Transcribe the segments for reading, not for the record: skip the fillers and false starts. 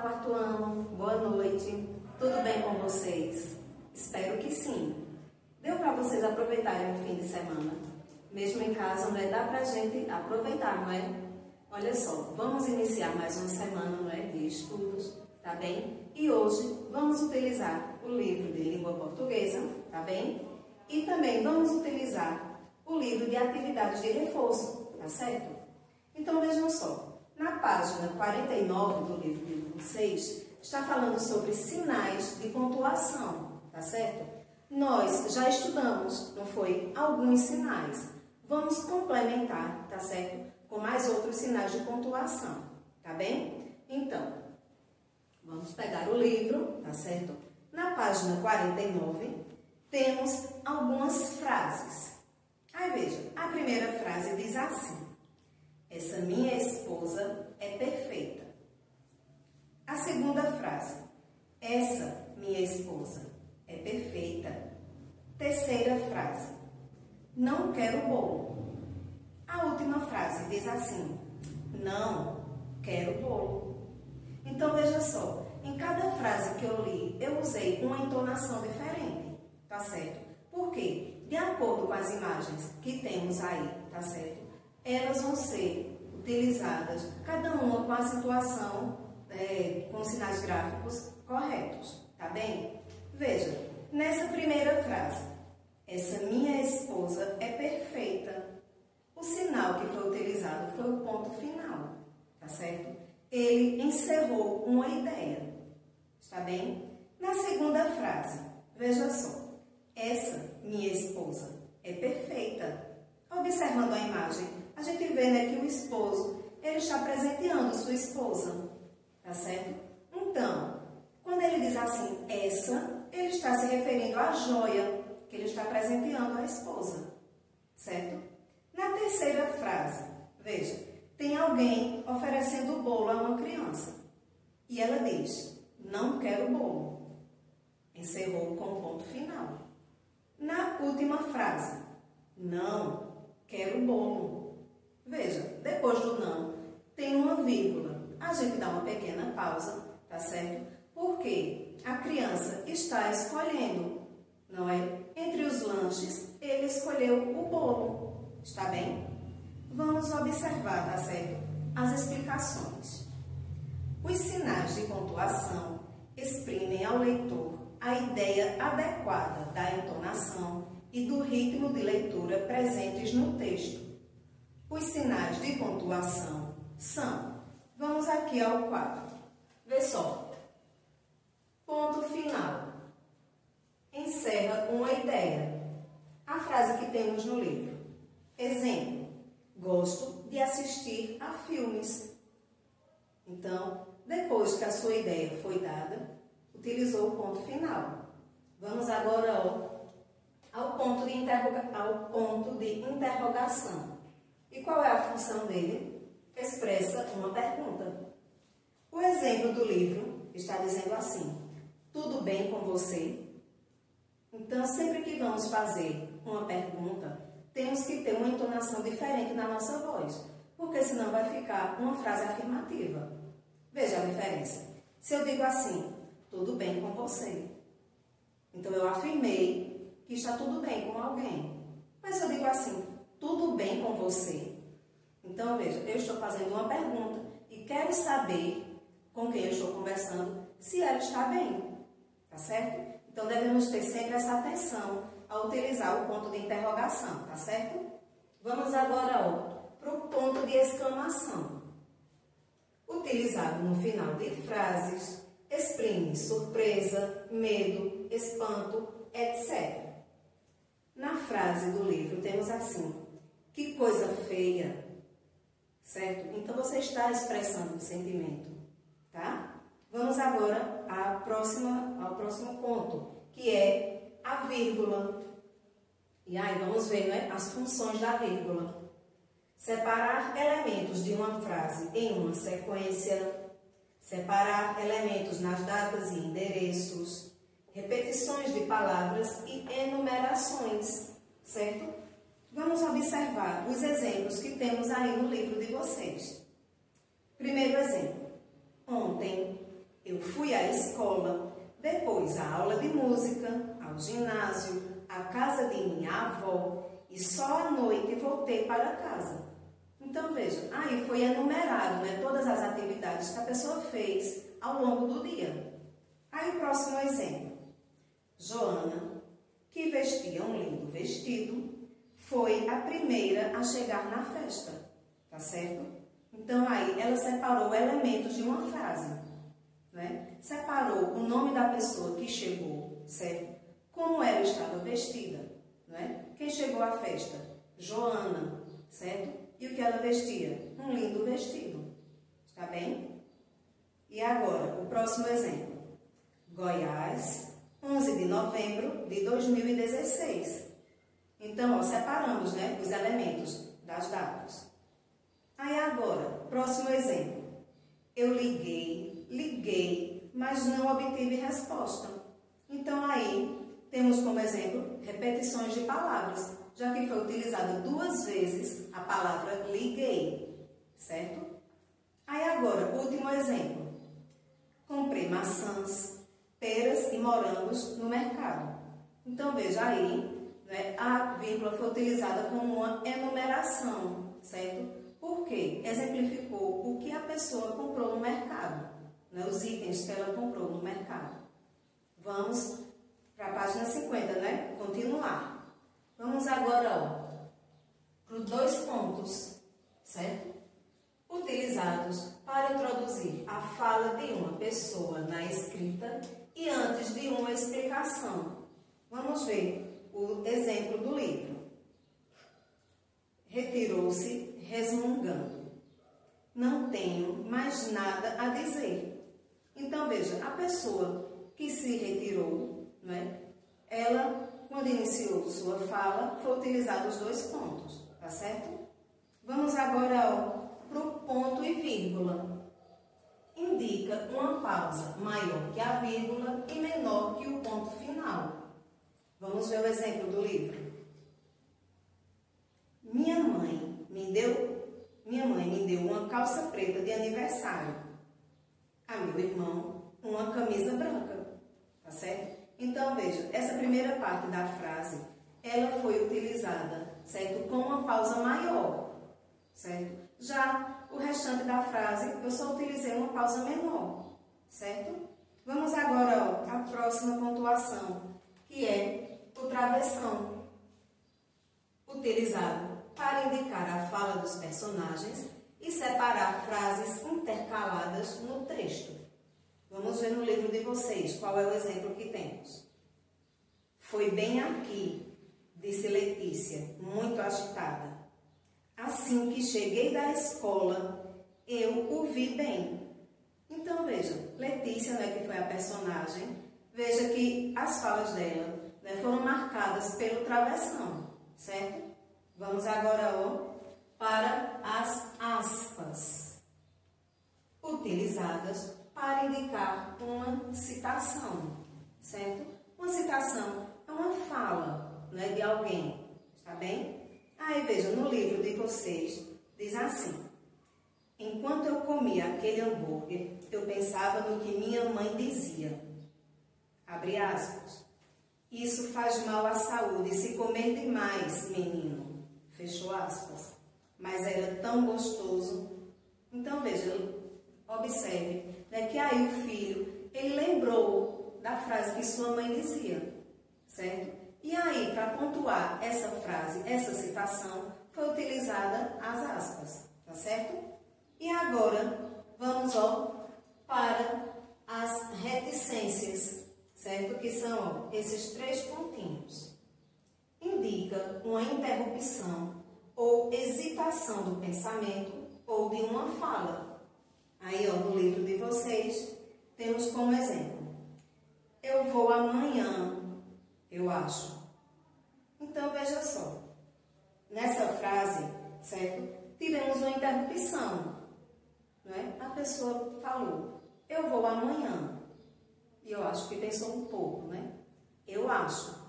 quarto ano, boa noite. Tudo bem com vocês? Espero que sim. Deu para vocês aproveitarem o fim de semana? Mesmo em casa, não é? Dá pra gente aproveitar, não é? Olha só, vamos iniciar mais uma semana, não é? De estudos, tá bem? E hoje vamos utilizar o livro de língua portuguesa, tá bem? E também vamos utilizar o livro de atividades de reforço, tá certo? Então vejam só. Na página 49 do livro de vocês, está falando sobre sinais de pontuação, tá certo? Nós já estudamos, não foi? Alguns sinais. Vamos complementar, tá certo? Com mais outros sinais de pontuação, tá bem? Então, vamos pegar o livro, tá certo? Na página 49, temos algumas frases. Aí veja, a primeira frase diz assim: essa minha esposa é perfeita. A segunda frase: essa minha esposa é perfeita. Terceira frase: não quero bolo. A última frase diz assim: não quero bolo. Então veja só, em cada frase que eu li, eu usei uma entonação diferente, tá certo? Por quê? De acordo com as imagens que temos aí, tá certo? Elas vão ser utilizadas, cada uma com a situação, com sinais gráficos corretos, tá bem? Veja, nessa primeira frase, essa minha esposa é perfeita. O sinal que foi utilizado foi o ponto final, tá certo? Ele encerrou uma ideia, está bem? Na segunda frase, veja só, essa minha esposa é perfeita. Observando a imagem, a gente vê, né, que o esposo, ele está presenteando sua esposa, tá certo? Então, quando ele diz assim, essa, ele está se referindo à joia que ele está presenteando à esposa, certo? Na terceira frase, veja, tem alguém oferecendo bolo a uma criança e ela diz, não quero bolo. Encerrou com o ponto final. Na última frase, não quero bolo. Veja, depois do não, tem uma vírgula. A gente dá uma pequena pausa, tá certo? Porque a criança está escolhendo, não é? Entre os lanches, ele escolheu o bolo. Está bem? Vamos observar, tá certo? As explicações. Os sinais de pontuação exprimem ao leitor a ideia adequada da entonação e do ritmo de leitura presentes no texto. Os sinais de pontuação são, vamos aqui ao quadro, vê só, ponto final, encerra uma ideia, a frase que temos no livro. Exemplo, gosto de assistir a filmes. Então, depois que a sua ideia foi dada, utilizou o ponto final. Vamos agora ao ponto de interrogação. E qual é a função dele? Expressa uma pergunta. O exemplo do livro está dizendo assim, tudo bem com você? Então, sempre que vamos fazer uma pergunta, temos que ter uma entonação diferente na nossa voz, porque senão vai ficar uma frase afirmativa. Veja a diferença. Se eu digo assim, tudo bem com você, então eu afirmei que está tudo bem com alguém. Mas se eu digo assim, tudo bem com você, então veja, eu estou fazendo uma pergunta e quero saber com quem eu estou conversando se ela está bem, tá certo? Então devemos ter sempre essa atenção ao utilizar o ponto de interrogação, tá certo? Vamos agora para o ponto de exclamação. Utilizado no final de frases, exprime surpresa, medo, espanto, etc. Na frase do livro temos assim, que coisa feia, certo? Então você está expressando o sentimento, tá? Vamos agora ao próximo ponto, que é a vírgula. E aí vamos ver, né, as funções da vírgula. Separar elementos de uma frase em uma sequência, separar elementos nas datas e endereços, repetições de palavras e enumerações, certo? Vamos observar os exemplos que temos aí no livro de vocês. Primeiro exemplo. Ontem Eu fui à escola, depois à aula de música, ao ginásio, à casa de minha avó e só à noite voltei para casa. Então veja, aí foi enumerado, né, todas as atividades que a pessoa fez ao longo do dia. Aí o próximo exemplo. Joana, que vestia um lindo vestido, foi a primeira a chegar na festa, tá certo? Então aí ela separou elementos de uma frase, né? Separou o nome da pessoa que chegou, certo? Como ela estava vestida, né? Quem chegou à festa? Joana, certo? E o que ela vestia? Um lindo vestido, está bem? E agora, o próximo exemplo. Goiás, 11 de novembro de 2016. Então, ó, separamos, né, os elementos das datas. Aí agora, próximo exemplo. Eu liguei, mas não obtive resposta. Então, aí, temos como exemplo repetições de palavras, já que foi utilizada 2 vezes a palavra liguei, certo? Aí agora, último exemplo. Comprei maçãs, peras e morangos no mercado. Então, veja aí, né, a vírgula foi utilizada como uma enumeração, certo? Porque exemplificou o que a pessoa comprou no mercado, né, os itens que ela comprou no mercado. Vamos para a página 50, né? Continuar. Vamos agora para os 2 pontos, certo? Utilizados para introduzir a fala de uma pessoa na escrita e antes de uma explicação. Vamos ver o exemplo do livro. Retirou-se resmungando. Não tenho mais nada a dizer. Então, veja, a pessoa que se retirou, né, ela, quando iniciou sua fala, foi utilizado os 2 pontos, tá certo? Vamos agora para o ponto e vírgula. Indica uma pausa maior que a vírgula e menor que o ponto final. Vamos ver o exemplo do livro. Minha mãe me deu uma calça preta de aniversário. A meu irmão, uma camisa branca, tá certo? Então, veja, essa primeira parte da frase, ela foi utilizada, certo? Com uma pausa maior, certo? Já o restante da frase, eu só utilizei uma pausa menor, certo? Vamos agora à próxima pontuação, que é o travessão, utilizado para indicar a fala dos personagens e separar frases intercaladas no texto. Vamos ver no livro de vocês qual é o exemplo que temos. Foi bem aqui, disse Letícia, muito agitada. Assim que cheguei da escola, eu o vi bem. Então, veja, Letícia, né, que foi a personagem, veja que as falas dela, né, foram marcadas pelo travessão, certo? Vamos agora para as aspas, utilizadas para indicar uma citação, certo? Uma citação é uma fala, né, de alguém, está bem? Aí veja, no livro de vocês, diz assim: enquanto eu comia aquele hambúrguer, eu pensava no que minha mãe dizia. Abre aspas. Isso faz mal à saúde se comer demais, menino. Fechou aspas. Mas era tão gostoso. Então veja, observe, né, que aí o filho, ele lembrou da frase que sua mãe dizia, certo? E aí, para pontuar essa frase, essa citação, foi utilizada as aspas, tá certo? E agora, vamos para as reticências, certo? Que são esses 3 pontinhos. Indica uma interrupção ou hesitação do pensamento ou de uma fala. Aí, no livro de vocês, temos como exemplo: eu vou amanhã, eu acho. Então, veja só. Nessa frase, certo? Tivemos uma interrupção, né? A pessoa falou, eu vou amanhã. E eu acho que pensou um pouco, né? Eu acho.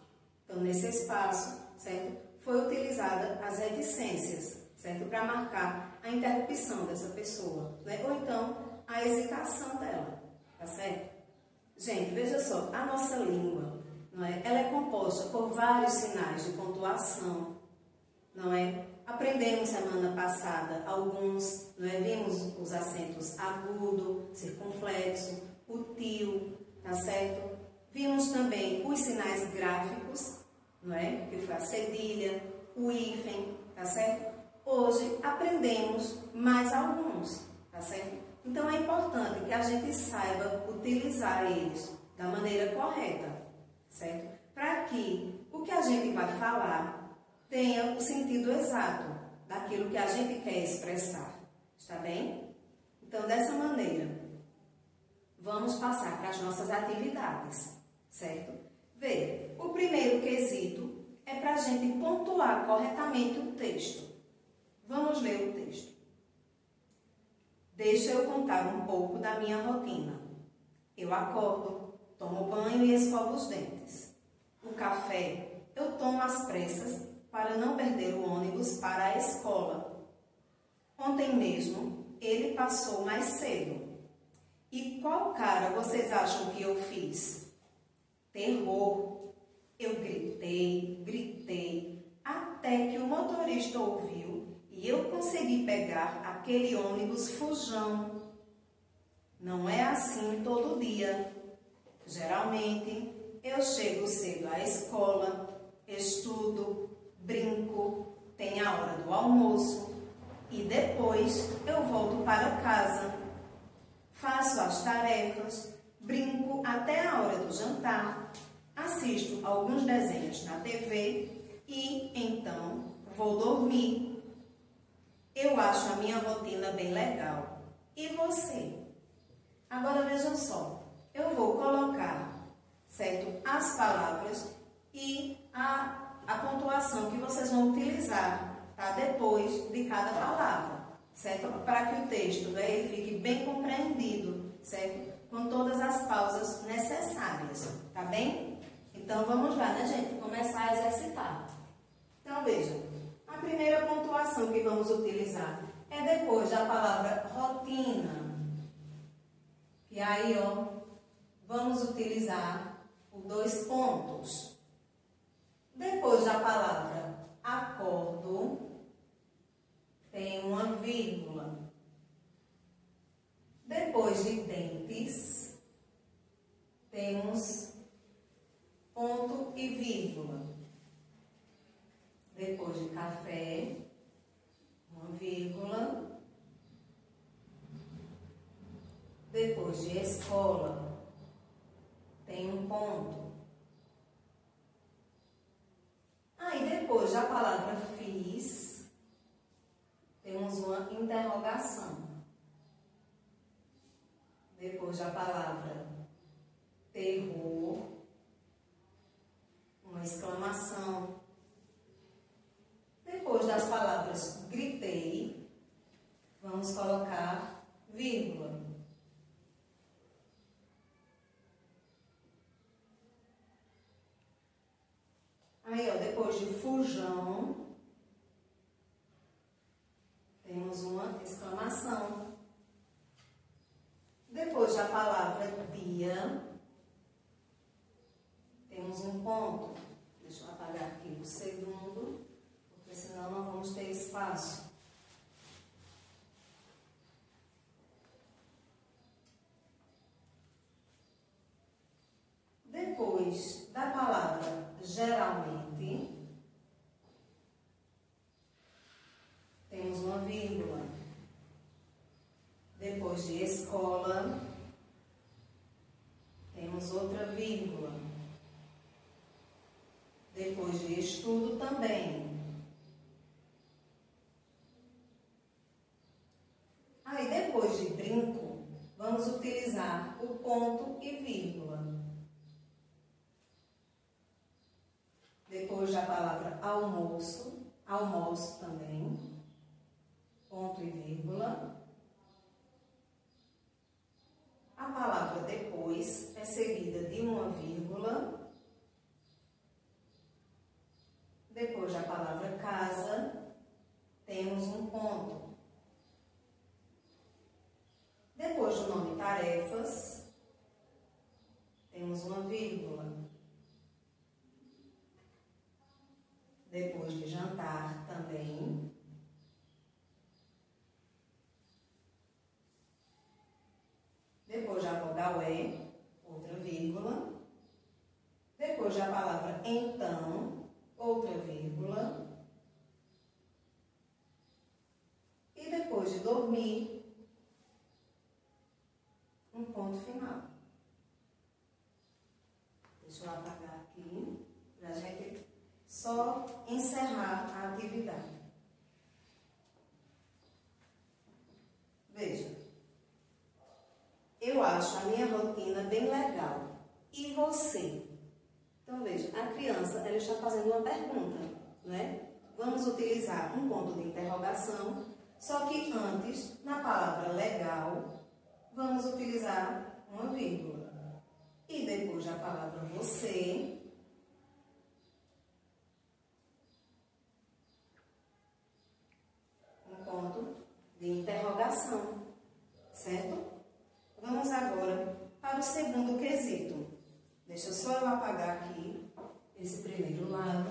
Então, nesse espaço, certo? Foi utilizada as reticências, certo? Para marcar a interrupção dessa pessoa, né? Ou então, a hesitação dela. tá certo? Gente, veja só, a nossa língua, não é? Ela é composta por vários sinais de pontuação, não é? Aprendemos semana passada alguns, não é? Vimos os acentos agudo, circunflexo, o tio, tá certo? Vimos também os sinais gráficos, não é? Que foi a cedilha, o hífen, tá certo? Hoje aprendemos mais alguns, tá certo? Então é importante que a gente saiba utilizar eles da maneira correta, certo? Para que o que a gente vai falar tenha o sentido exato daquilo que a gente quer expressar, está bem? Então, dessa maneira, vamos passar para as nossas atividades, certo? Vê, o primeiro quesito é para a gente pontuar corretamente o texto. Vamos ler o texto. Deixa eu contar um pouco da minha rotina. Eu acordo, tomo banho e escovo os dentes. O café eu tomo às pressas para não perder o ônibus para a escola. Ontem mesmo ele passou mais cedo. E qual cara vocês acham que eu fiz? Terror. Eu gritei, até que o motorista ouviu e eu consegui pegar aquele ônibus fujão. Não é assim todo dia. Geralmente, eu chego cedo à escola, estudo, brinco, tem a hora do almoço e depois eu volto para casa. Faço as tarefas, brinco até a hora do jantar, assisto alguns desenhos na TV e, então, vou dormir. Eu acho a minha rotina bem legal. E você? Agora vejam só, eu vou colocar, certo, as palavras e a pontuação que vocês vão utilizar, tá, depois de cada palavra, certo? Para que o texto, né, ele fique bem compreendido, certo? Com todas as pausas necessárias, tá bem? Então, vamos lá, né, gente? Começar a exercitar. Então, veja, a primeira pontuação que vamos utilizar é depois da palavra rotina. E aí, ó, vamos utilizar o 2 pontos. Depois da palavra acordo, tem uma vírgula. Depois de dentes, temos ponto e vírgula. Depois de café, uma vírgula. Depois de escola, tem um ponto. Aí depois da palavra fiz, temos uma interrogação. Depois da palavra terror, uma exclamação. Depois das palavras gritei, vamos colocar vírgula. Aí, ó, depois de fujão, temos uma exclamação. Depois da palavra dia, temos um ponto. Deixa eu apagar aqui o segundo, porque senão não vamos ter espaço. Depois da palavra geralmente, temos uma vírgula. Depois de escola, temos outra vírgula. Depois de estudo também. Aí depois de brinco, vamos utilizar o ponto e vírgula. Depois da palavra almoço, almoço também, ponto e vírgula. A palavra depois é seguida de uma vírgula. Depois da palavra casa, temos um ponto. Depois do nome tarefas, temos uma vírgula. Depois de jantar também. Depois da vogal E, outra vírgula. Depois da palavra então, outra vírgula. E depois de dormir, um ponto final. Deixa eu apagar aqui, para a gente só encerrar a atividade. Veja, eu acho a minha rotina bem legal. E você? Então veja, a criança ela está fazendo uma pergunta, né? Vamos utilizar um ponto de interrogação, só que antes, na palavra legal, vamos utilizar uma vírgula. E depois da palavra você, um ponto de interrogação, certo? Vamos agora para o segundo quesito. Deixa só eu apagar aqui esse primeiro lado.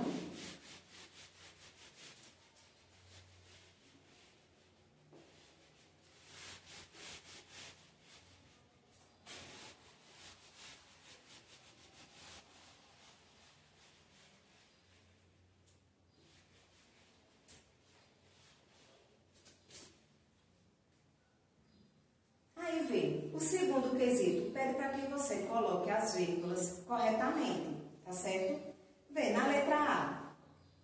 O segundo quesito pede para que você coloque as vírgulas corretamente, tá certo? Vê, na letra A,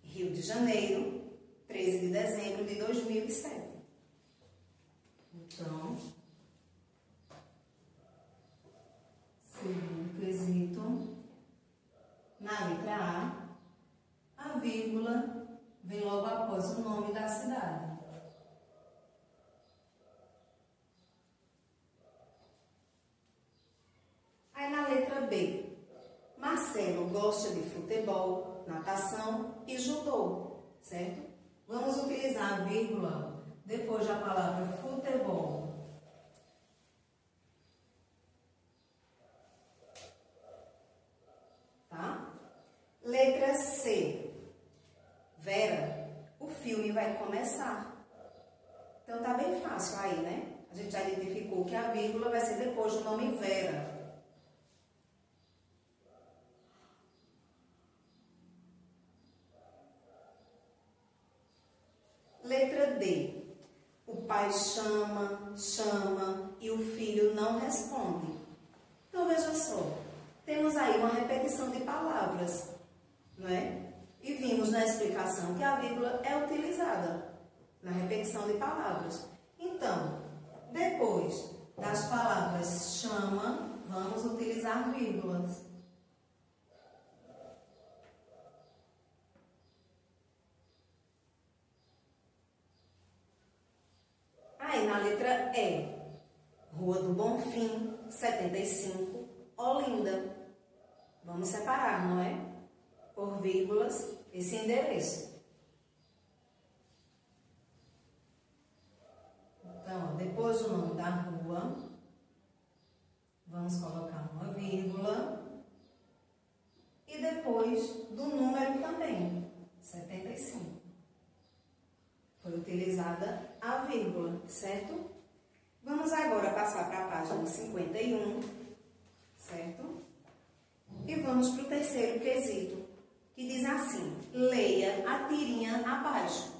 Rio de Janeiro, 13 de dezembro de 2007. Então, segundo quesito, na letra A vírgula vem logo após o nome da cidade. Aí na letra B, Marcelo gosta de futebol, natação e judô, certo? Vamos utilizar a vírgula depois da palavra futebol. Tá? Letra C, Vera, o filme vai começar. Então tá bem fácil aí, né? A gente já identificou que a vírgula vai ser depois do nome Vera. Letra D. O pai chama e o filho não responde. Então, veja só. Temos aí uma repetição de palavras, não é? E vimos na explicação que a vírgula é utilizada na repetição de palavras. Então, depois das palavras chama, vamos utilizar vírgulas. Aí na letra E, Rua do Bonfim, 75, Olinda. Vamos separar, não é? Por vírgulas, esse endereço. Então, depois do nome da rua, vamos colocar uma vírgula. E depois do número também, 75. Foi utilizada a vírgula, certo? Vamos agora passar para a página 51, certo? E vamos para o terceiro quesito, que diz assim: leia a tirinha abaixo.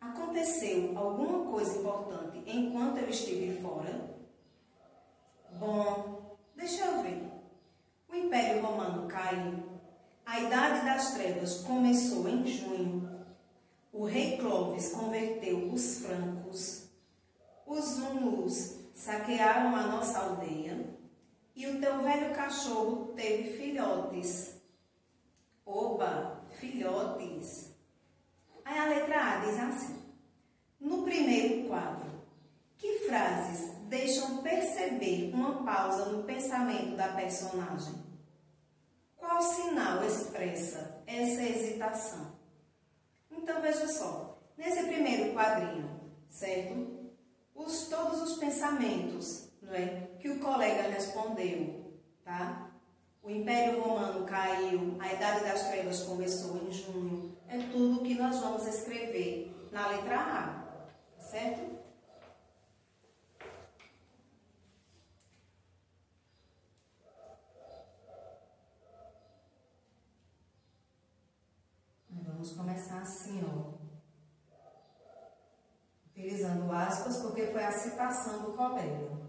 Aconteceu alguma coisa importante enquanto eu estive fora? Bom, deixa eu ver. O Império Romano caiu. A Idade das Trevas começou em junho. O rei Clovis converteu os francos. Os Zulus saquearam a nossa aldeia. E o teu velho cachorro teve filhotes. Oba, filhotes. Aí a letra A diz assim: no primeiro quadro, que frases deixam perceber uma pausa no pensamento da personagem? Qual sinal expressa essa hesitação? Então, veja só, nesse primeiro quadrinho, certo? Todos os pensamentos, não é? que o colega respondeu, tá? O Império Romano caiu, a Idade das Trevas começou em junho. É tudo que nós vamos escrever na letra A, certo? Vamos começar assim, ó. Utilizando aspas, porque foi a citação do colega.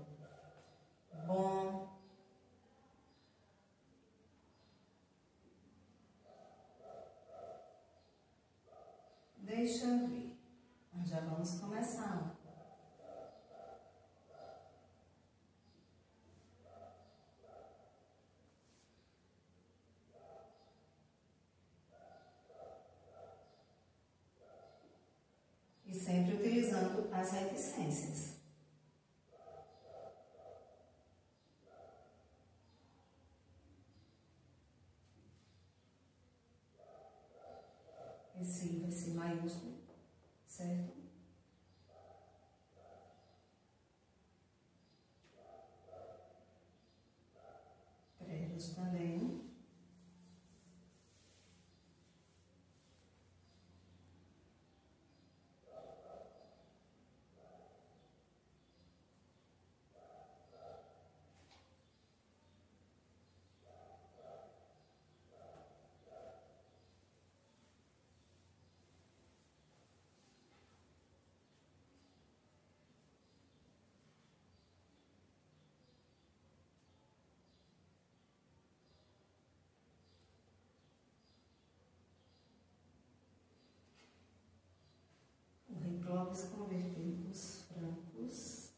Bom. Deixa eu ver. Nós já vamos começar. E sempre utilizando as reticências. Esse vai ser maiúsculo, certo? Trevas também. Clóvis converteu os francos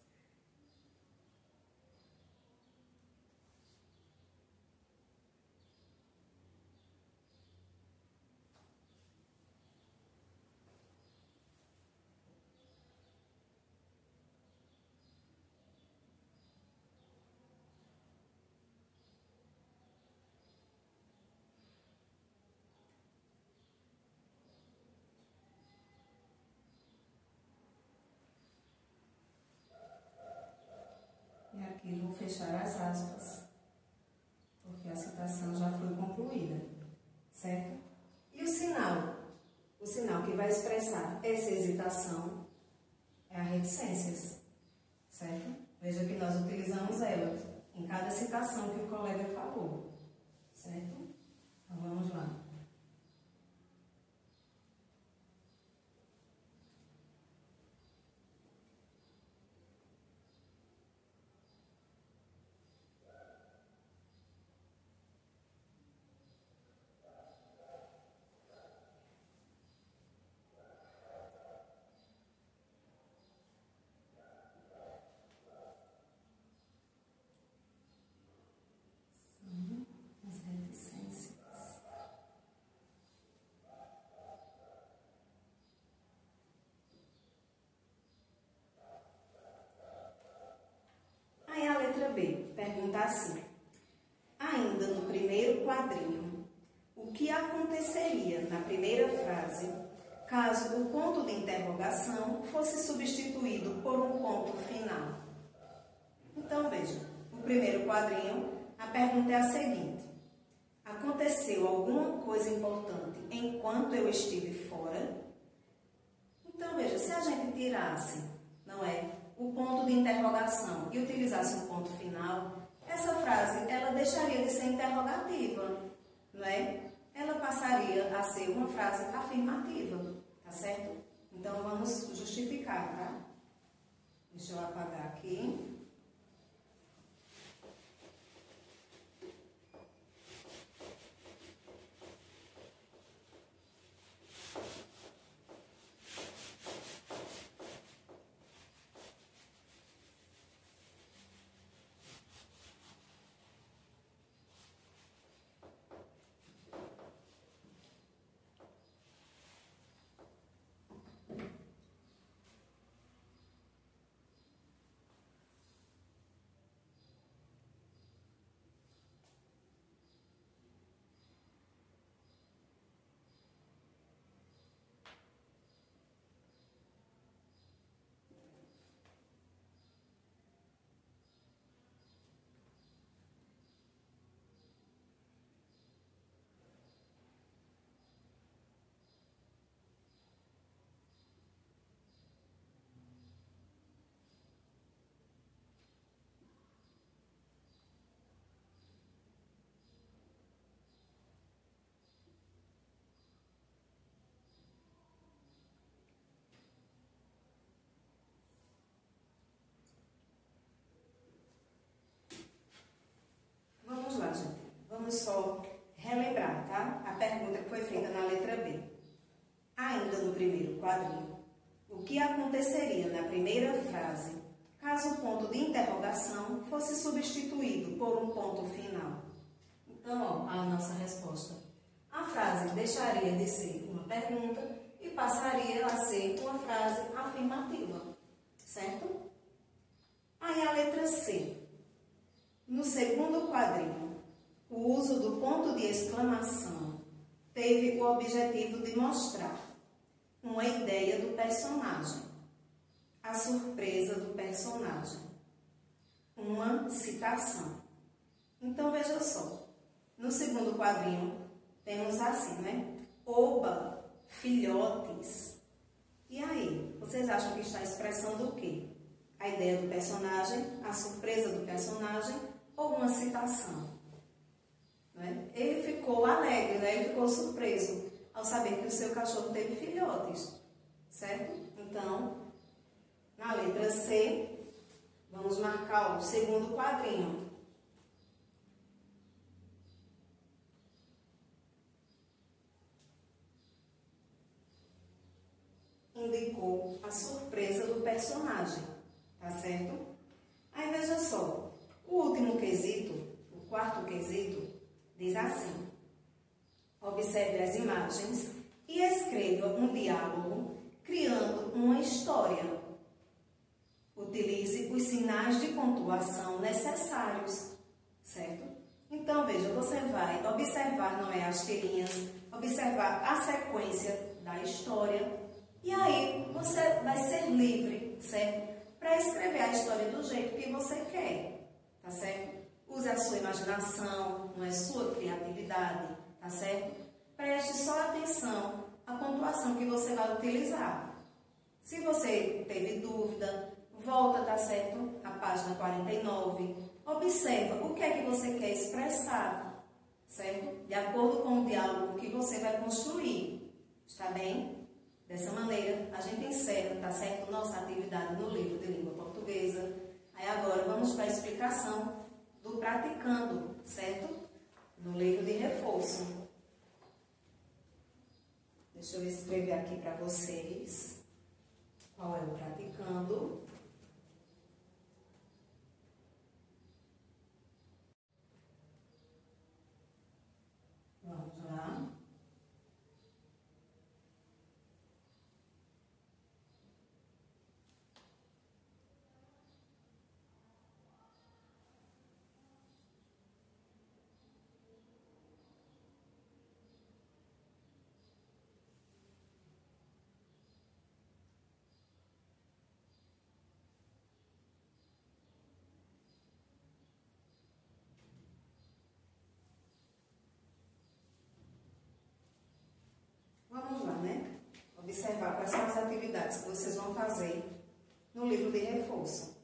e aqui vou fechar as aspas, porque a citação já foi concluída, certo? E o sinal? O sinal que vai expressar essa hesitação é a reticências, certo? Veja que nós utilizamos ela em cada citação que o colega falou, certo? Então vamos lá. As reticências. Aí a letra B pergunta assim: ainda no primeiro quadrinho, o que aconteceria na primeira frase caso o ponto de interrogação fosse substituído por um ponto final? Então veja, no primeiro quadrinho, a pergunta é a seguinte: aconteceu alguma coisa importante enquanto eu estive fora? Então veja, se a gente tirasse, não é, o ponto de interrogação e utilizasse um ponto final, essa frase ela deixaria de ser interrogativa, não é? Ela passaria a ser uma frase afirmativa, tá certo? Então vamos justificar, tá? Deixa eu apagar aqui. quadrinho. O que aconteceria na primeira frase caso o ponto de interrogação fosse substituído por um ponto final? Então, ó, a nossa resposta. A frase deixaria de ser uma pergunta e passaria a ser uma frase afirmativa, certo? Aí a letra C. No segundo quadrinho, o uso do ponto de exclamação teve o objetivo de mostrar uma ideia do personagem, a surpresa do personagem, uma citação. Então, veja só, no segundo quadrinho, temos assim, né? Oba, filhotes. E aí, vocês acham que está expressando o quê? A ideia do personagem, a surpresa do personagem ou uma citação? Né? Ele ficou alegre, né? Ele ficou surpreso ao saber que o seu cachorro teve filhotes, certo? Então, na letra C, vamos marcar o segundo quadrinho. Indicou a surpresa do personagem, tá certo? Aí veja só, o último quesito, o quarto quesito, diz assim: observe as imagens e escreva um diálogo criando uma história. Utilize os sinais de pontuação necessários, certo? Então, veja, você vai observar, não é, as tirinhas, observar a sequência da história e aí você vai ser livre, certo? Para escrever a história do jeito que você quer, tá certo? Use a sua imaginação, não é, sua criatividade, tá certo? Preste só atenção à pontuação que você vai utilizar. Se você teve dúvida, volta, tá certo? A página 49. Observa o que é que você quer expressar, certo? De acordo com o diálogo que você vai construir, está bem? Dessa maneira, a gente encerra, tá certo? Nossa atividade no livro de língua portuguesa. Aí agora vamos para a explicação do praticando, certo? No livro de reforço. Deixa eu escrever aqui para vocês qual é o praticando. Vamos lá. Vamos lá, né? Observar quais são as atividades que vocês vão fazer no livro de reforço.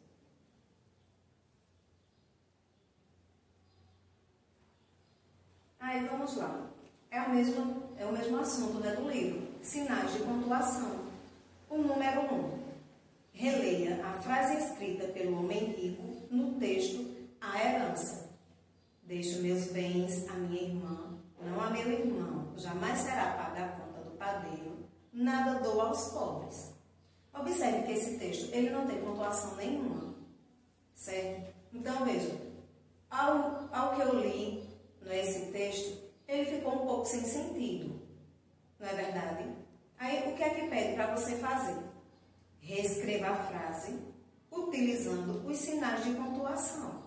Aí, vamos lá. É o mesmo assunto, né, do livro. Sinais de pontuação. O número 1. Releia a frase escrita pelo homem rico no texto A Herança. Deixo meus bens à minha irmã, não a meu irmão. Jamais será paga a conta do padeiro. Nada dou aos pobres. Observe que esse texto, ele não tem pontuação nenhuma. Certo? Então, veja. Ao que eu li nesse texto, ele ficou um pouco sem sentido. Não é verdade? Aí, o que é que pede para você fazer? Reescreva a frase utilizando os sinais de pontuação.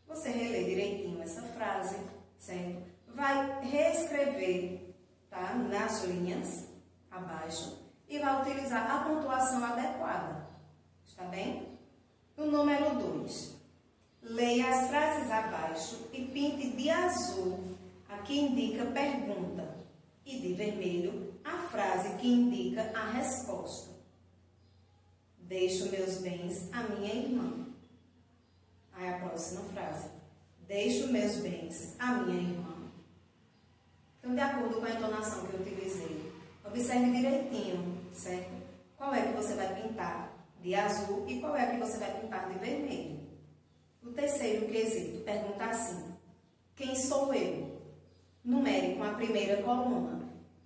Você relê direitinho essa frase, certo? Vai reescrever, tá, nas linhas abaixo e vai utilizar a pontuação adequada. Está bem? O número 2. Leia as frases abaixo e pinte de azul a que indica pergunta e de vermelho a frase que indica a resposta. Deixo meus bens à minha irmã. Aí a próxima frase. Deixo meus bens à minha irmã. Então, de acordo com a entonação que eu utilizei, observe direitinho, certo? Qual é que você vai pintar de azul e qual é que você vai pintar de vermelho. O terceiro quesito pergunta assim: quem sou eu? Numere com a primeira coluna.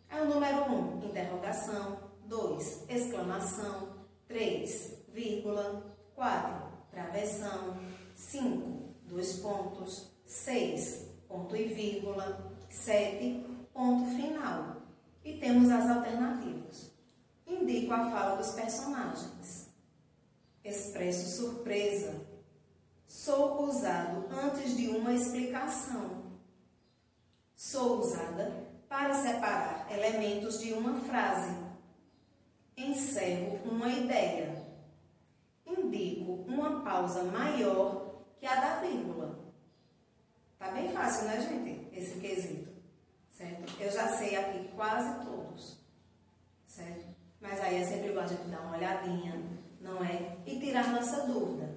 É o número 1, interrogação. 2, exclamação, 3, vírgula, 4, travessão, 5, 2 pontos, 6, ponto e vírgula, 7, ponto final. E temos as alternativas. Indico a fala dos personagens. Expresso surpresa. Sou usado antes de uma explicação. Sou usada para separar elementos de uma frase. Encerro uma ideia. Indico uma pausa maior que a da vírgula. Tá bem fácil, né, gente? Esse quesito, certo? Eu já sei aqui quase todos, certo? Mas aí é sempre bom a gente dar uma olhadinha, não é? E tirar nossa dúvida,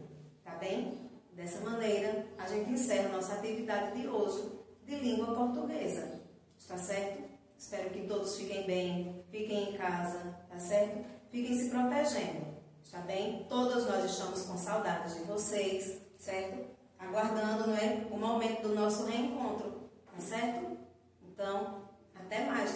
tá bem? Dessa maneira, a gente encerra nossa atividade de hoje de língua portuguesa, está certo? Espero que todos fiquem bem, fiquem em casa, tá certo? Fiquem se protegendo, está bem? Todos nós estamos com saudades de vocês, certo? Aguardando, não é, o momento do nosso reencontro, tá certo? Então, até mais.